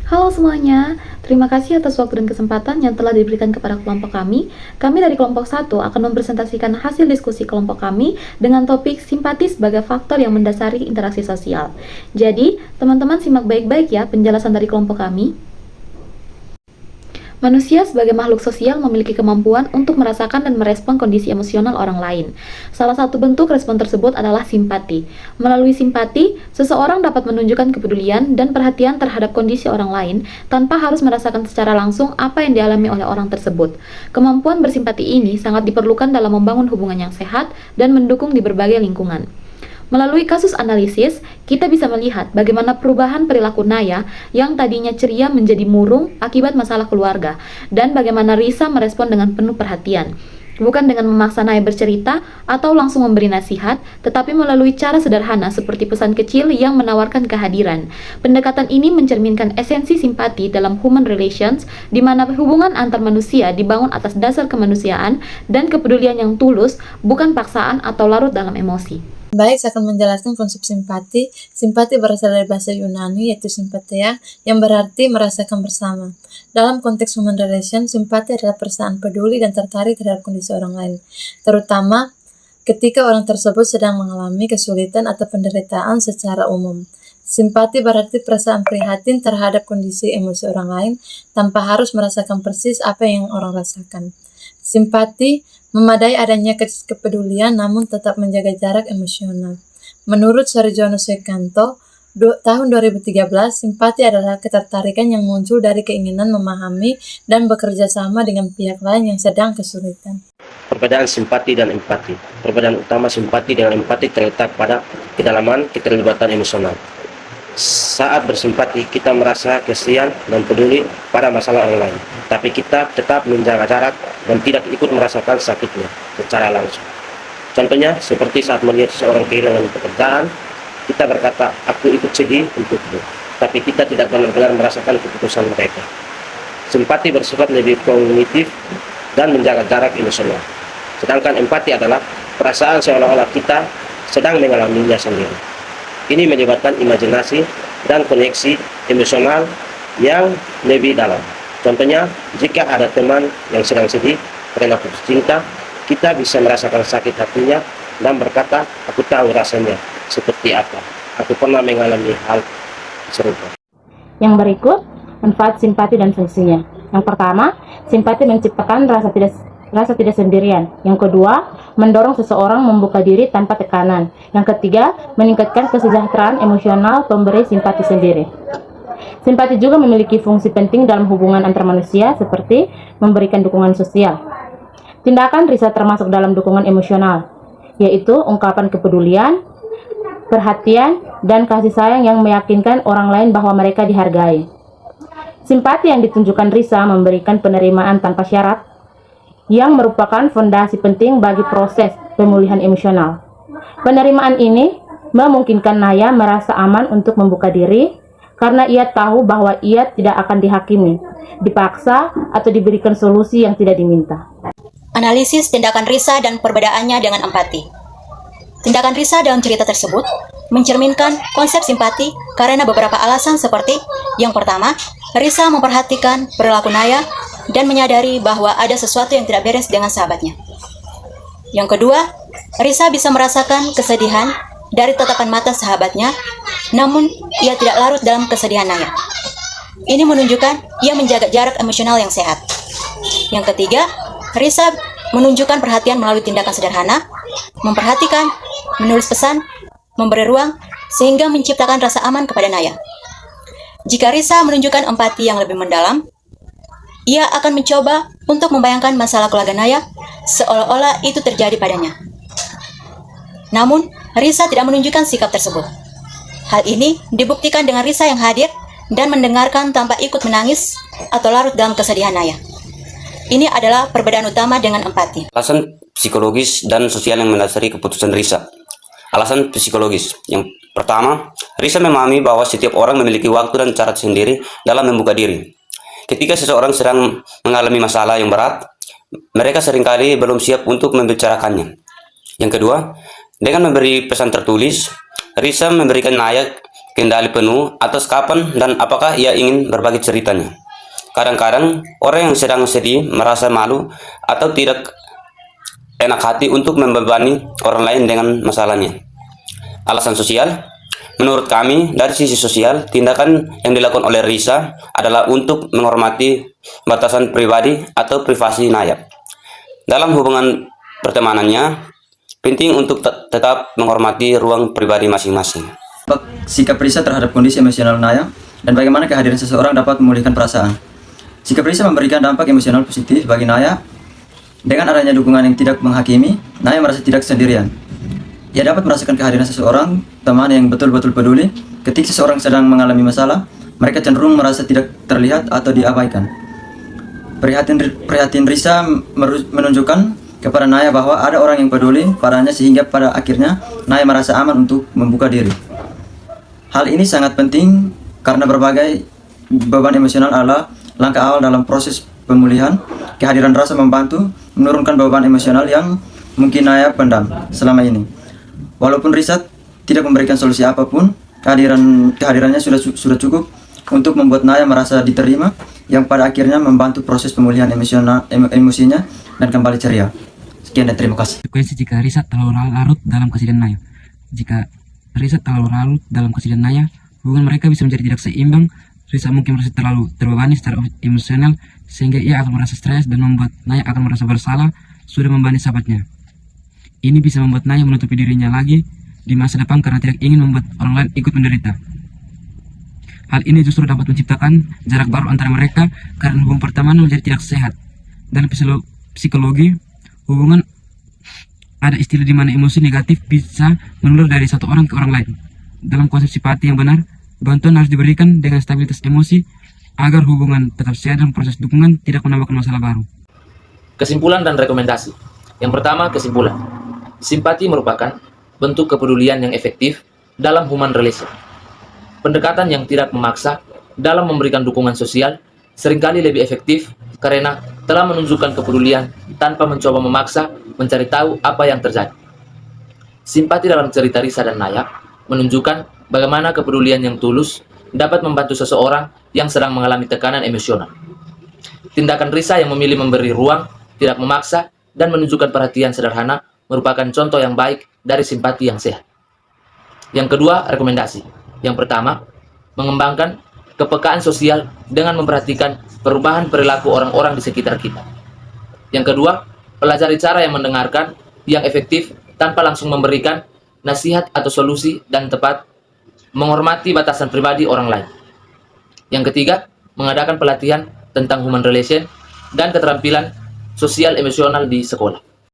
Halo semuanya, terima kasih atas waktu dan kesempatan yang telah diberikan kepada kelompok kami. Kami dari kelompok 1 akan mempresentasikan hasil diskusi kelompok kami dengan topik simpati sebagai faktor yang mendasari interaksi sosial. Jadi, teman-teman simak baik-baik ya penjelasan dari kelompok kami. Manusia sebagai makhluk sosial memiliki kemampuan untuk merasakan dan merespon kondisi emosional orang lain. Salah satu bentuk respon tersebut adalah simpati. Melalui simpati, seseorang dapat menunjukkan kepedulian dan perhatian terhadap kondisi orang lain tanpa harus merasakan secara langsung apa yang dialami oleh orang tersebut. Kemampuan bersimpati ini sangat diperlukan dalam membangun hubungan yang sehat dan mendukung di berbagai lingkungan. Melalui kasus analisis, kita bisa melihat bagaimana perubahan perilaku Naya yang tadinya ceria menjadi murung akibat masalah keluarga, dan bagaimana Risa merespon dengan penuh perhatian. Bukan dengan memaksa Naya bercerita atau langsung memberi nasihat, tetapi melalui cara sederhana seperti pesan kecil yang menawarkan kehadiran. Pendekatan ini mencerminkan esensi simpati dalam human relations, di mana hubungan antar manusia dibangun atas dasar kemanusiaan dan kepedulian yang tulus, bukan paksaan atau larut dalam emosi. Baik, saya akan menjelaskan konsep simpati. Simpati berasal dari bahasa Yunani, yaitu simpatia, yang berarti merasakan bersama. Dalam konteks human relation, simpati adalah perasaan peduli dan tertarik terhadap kondisi orang lain, terutama ketika orang tersebut sedang mengalami kesulitan atau penderitaan secara umum. Simpati berarti perasaan prihatin terhadap kondisi emosi orang lain tanpa harus merasakan persis apa yang orang rasakan. Simpati memadai adanya kepedulian namun tetap menjaga jarak emosional. Menurut Sarjono Suekanto, tahun 2013, simpati adalah ketertarikan yang muncul dari keinginan memahami dan bekerja sama dengan pihak lain yang sedang kesulitan. Perbedaan simpati dan empati. Perbedaan utama simpati dengan empati terletak pada kedalaman keterlibatan emosional. Saat bersimpati, kita merasa kasihan dan peduli pada masalah orang lain, tapi kita tetap menjaga jarak dan tidak ikut merasakan sakitnya secara langsung. Contohnya, seperti saat melihat seseorang kehilangan pekerjaan, kita berkata, "Aku ikut sedih untukmu," tapi kita tidak benar-benar merasakan keputusan mereka. Simpati bersifat lebih kognitif dan menjaga jarak emosional. Sedangkan empati adalah perasaan seolah-olah kita sedang mengalaminya sendiri. Ini menyebabkan imajinasi dan koneksi emosional yang lebih dalam. Contohnya, jika ada teman yang sedang sedih karena putus cinta, kita bisa merasakan sakit hatinya dan berkata, "Aku tahu rasanya seperti apa. Aku pernah mengalami hal serupa." Yang berikut, manfaat simpati dan fungsinya. Yang pertama, simpati menciptakan rasa tidak sendirian. Yang kedua, mendorong seseorang membuka diri tanpa tekanan. Yang ketiga, meningkatkan kesejahteraan emosional pemberi simpati sendiri. Simpati juga memiliki fungsi penting dalam hubungan antar manusia, seperti memberikan dukungan sosial. Tindakan Risa termasuk dalam dukungan emosional, yaitu ungkapan kepedulian, perhatian, dan kasih sayang yang meyakinkan orang lain bahwa mereka dihargai. Simpati yang ditunjukkan Risa memberikan penerimaan tanpa syarat, yang merupakan fondasi penting bagi proses pemulihan emosional. Penerimaan ini memungkinkan Naya merasa aman untuk membuka diri karena ia tahu bahwa ia tidak akan dihakimi, dipaksa, atau diberikan solusi yang tidak diminta. Analisis tindakan Risa dan perbedaannya dengan empati. Tindakan Risa dalam cerita tersebut mencerminkan konsep simpati karena beberapa alasan seperti: yang pertama, Risa memperhatikan perilaku Naya dan menyadari bahwa ada sesuatu yang tidak beres dengan sahabatnya. Yang kedua, Risa bisa merasakan kesedihan dari tatapan mata sahabatnya, namun ia tidak larut dalam kesedihan Naya. Ini menunjukkan ia menjaga jarak emosional yang sehat. Yang ketiga, Risa menunjukkan perhatian melalui tindakan sederhana, memperhatikan, menulis pesan, memberi ruang, sehingga menciptakan rasa aman kepada Naya. Jika Risa menunjukkan empati yang lebih mendalam, ia akan mencoba untuk membayangkan masalah keluarga Naya seolah-olah itu terjadi padanya. Namun, Risa tidak menunjukkan sikap tersebut. Hal ini dibuktikan dengan Risa yang hadir dan mendengarkan tanpa ikut menangis atau larut dalam kesedihan Naya. Ini adalah perbedaan utama dengan empati. Alasan psikologis dan sosial yang mendasari keputusan Risa. Alasan psikologis. Yang pertama, Risa memahami bahwa setiap orang memiliki waktu dan cara sendiri dalam membuka diri. Ketika seseorang sedang mengalami masalah yang berat, mereka seringkali belum siap untuk membicarakannya. Yang kedua, dengan memberi pesan tertulis, Risa memberikan Naya kendali penuh atas kapan dan apakah ia ingin berbagi ceritanya. Kadang-kadang orang yang sedang sedih merasa malu atau tidak enak hati untuk membebani orang lain dengan masalahnya. Alasan sosial, menurut kami dari sisi sosial, tindakan yang dilakukan oleh Risa adalah untuk menghormati batasan pribadi atau privasi Naya. Dalam hubungan pertemanannya, penting untuk tetap menghormati ruang pribadi masing-masing. Sikap Risa terhadap kondisi emosional Naya dan bagaimana kehadiran seseorang dapat memulihkan perasaan. Sikap Risa memberikan dampak emosional positif bagi Naya. Dengan adanya dukungan yang tidak menghakimi, Naya merasa tidak sendirian. Ia dapat merasakan kehadiran seseorang, teman yang betul-betul peduli. Ketika seseorang sedang mengalami masalah, mereka cenderung merasa tidak terlihat atau diabaikan. Prihatin Risa menunjukkan kepada Naya bahwa ada orang yang peduli padanya sehingga pada akhirnya Naya merasa aman untuk membuka diri. Hal ini sangat penting karena berbagai beban emosional adalah langkah awal dalam proses pemulihan. Kehadiran Risa membantu menurunkan beban emosional yang mungkin Naya pendam selama ini. Walaupun Risa tidak memberikan solusi apapun, kehadirannya sudah cukup untuk membuat Naya merasa diterima, yang pada akhirnya membantu proses pemulihan emosinya dan kembali ceria. Sekian dan terima kasih. Konsekuensi jika Risa terlalu larut dalam kesedihan Naya. Jika Risa terlalu larut dalam kesedihan Naya, hubungan mereka bisa menjadi tidak seimbang. Risa mungkin merasa terlalu terbebani secara emosional sehingga ia akan merasa stres dan membuat Naya akan merasa bersalah sudah membebani sahabatnya. Ini bisa membuat Naya menutupi dirinya lagi di masa depan karena tidak ingin membuat orang lain ikut menderita. Hal ini justru dapat menciptakan jarak baru antara mereka karena hubungan pertemanan menjadi tidak sehat. Dalam psikologi, hubungan ada istilah di mana emosi negatif bisa menular dari satu orang ke orang lain. Dalam konsep simpati yang benar, bantuan harus diberikan dengan stabilitas emosi agar hubungan tetap sehat dan proses dukungan tidak menambahkan masalah baru. Kesimpulan dan rekomendasi. Yang pertama, kesimpulan. Simpati merupakan bentuk kepedulian yang efektif dalam human relation. Pendekatan yang tidak memaksa dalam memberikan dukungan sosial seringkali lebih efektif karena telah menunjukkan kepedulian tanpa mencoba memaksa mencari tahu apa yang terjadi. Simpati dalam cerita Risa dan Naya menunjukkan bagaimana kepedulian yang tulus dapat membantu seseorang yang sedang mengalami tekanan emosional. Tindakan Risa yang memilih memberi ruang, tidak memaksa, dan menunjukkan perhatian sederhana merupakan contoh yang baik dari simpati yang sehat. Yang kedua, rekomendasi. Yang pertama, mengembangkan kepekaan sosial dengan memperhatikan perubahan perilaku orang-orang di sekitar kita. Yang kedua, pelajari cara yang mendengarkan, yang efektif, tanpa langsung memberikan nasihat atau solusi dan tepat, menghormati batasan pribadi orang lain. Yang ketiga, mengadakan pelatihan tentang human relation dan keterampilan sosial emosional di sekolah.